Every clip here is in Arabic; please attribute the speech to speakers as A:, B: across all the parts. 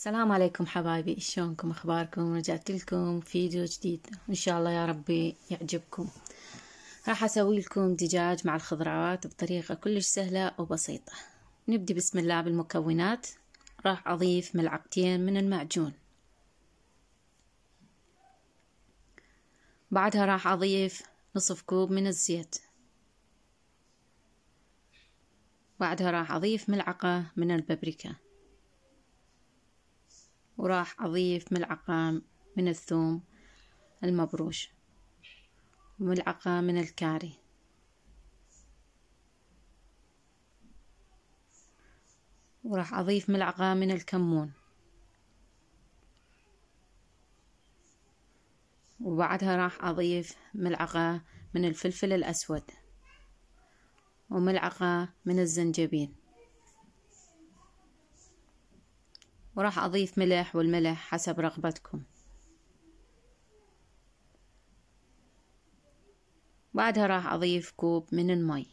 A: السلام عليكم حبايبي، شلونكم؟ اخباركم؟ رجعت لكم فيديو جديد ان شاء الله يا ربي يعجبكم. راح اسوي لكم دجاج مع الخضروات بطريقة كلش سهلة وبسيطة. نبدي بسم الله بالمكونات. راح اضيف ملعقتين من المعجون، بعدها راح اضيف نصف كوب من الزيت، بعدها راح اضيف ملعقة من البابريكا، وراح أضيف ملعقة من الثوم المبروش، وملعقة من الكاري، وراح أضيف ملعقة من الكمون، وبعدها راح أضيف ملعقة من الفلفل الأسود، وملعقة من الزنجبيل، وراح أضيف ملح، والملح حسب رغبتكم. بعدها راح أضيف كوب من المي،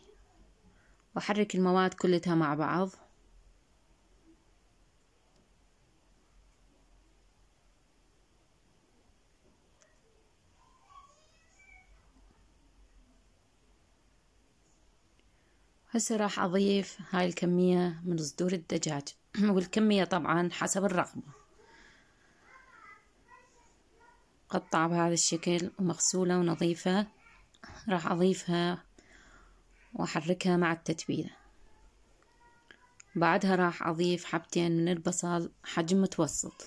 A: وأحرك المواد كلها مع بعض. هسه راح أضيف هاي الكمية من صدور الدجاج والكمية طبعا حسب الرغبة. قطعة بهذا الشكل ومغسولة ونظيفة، راح أضيفها وأحركها مع التتبيلة. بعدها راح أضيف حبتين من البصل حجم متوسط،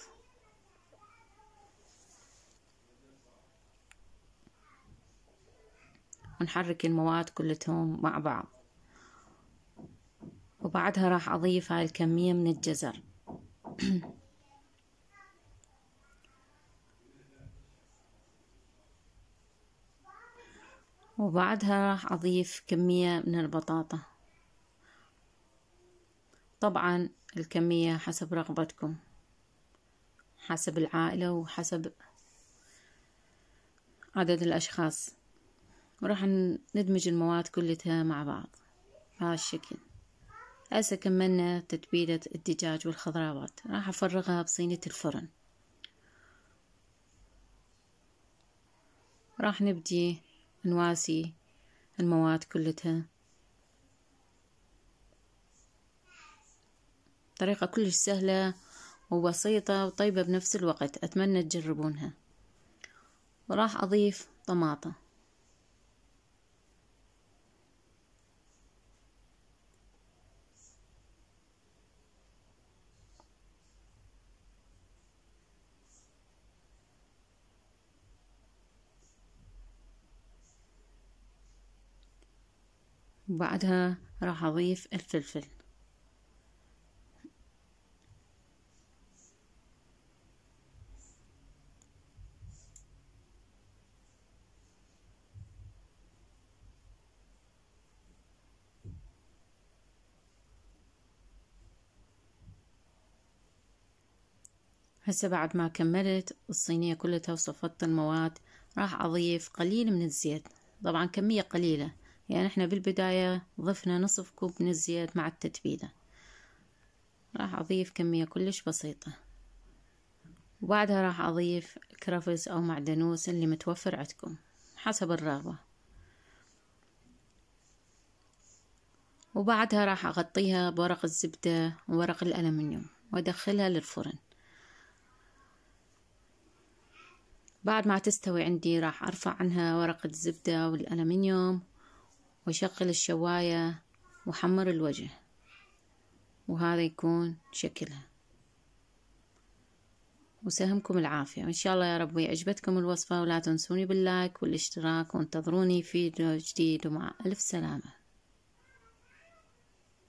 A: ونحرك المواد كلهم مع بعض. وبعدها راح أضيف هاي الكمية من الجزر وبعدها راح أضيف كمية من البطاطا، طبعا الكمية حسب رغبتكم، حسب العائلة وحسب عدد الأشخاص. وراح ندمج المواد كلها مع بعض بهذا الشكل. هسه كملنا تتبيلة الدجاج والخضروات، راح أفرغها بصينية الفرن. راح نبدي نواسي المواد كلها، طريقة كلش سهلة وبسيطة وطيبة بنفس الوقت، أتمنى تجربونها. وراح أضيف طماطة، وبعدها راح أضيف الفلفل. هسه بعد ما كملت الصينية كلها وصفت المواد، راح أضيف قليل من الزيت، طبعا كمية قليلة، يعني احنا بالبداية ضفنا نصف كوب من الزيت مع التتبيلة. راح أضيف كمية كلش بسيطة، وبعدها راح أضيف كرفس أو معدنوس اللي متوفر عندكم حسب الرغبة. وبعدها راح أغطيها بورق الزبدة وورق الألمنيوم وأدخلها للفرن. بعد ما تستوي عندي راح أرفع عنها ورق الزبدة والألمنيوم وأشغل الشواية وحمر الوجه، وهذا يكون شكلها. وسهمكم العافية، وإن شاء الله يا رب يعجبتكم الوصفة، ولا تنسوني باللايك والاشتراك، وانتظروني في فيديو جديد، ومع ألف سلامة.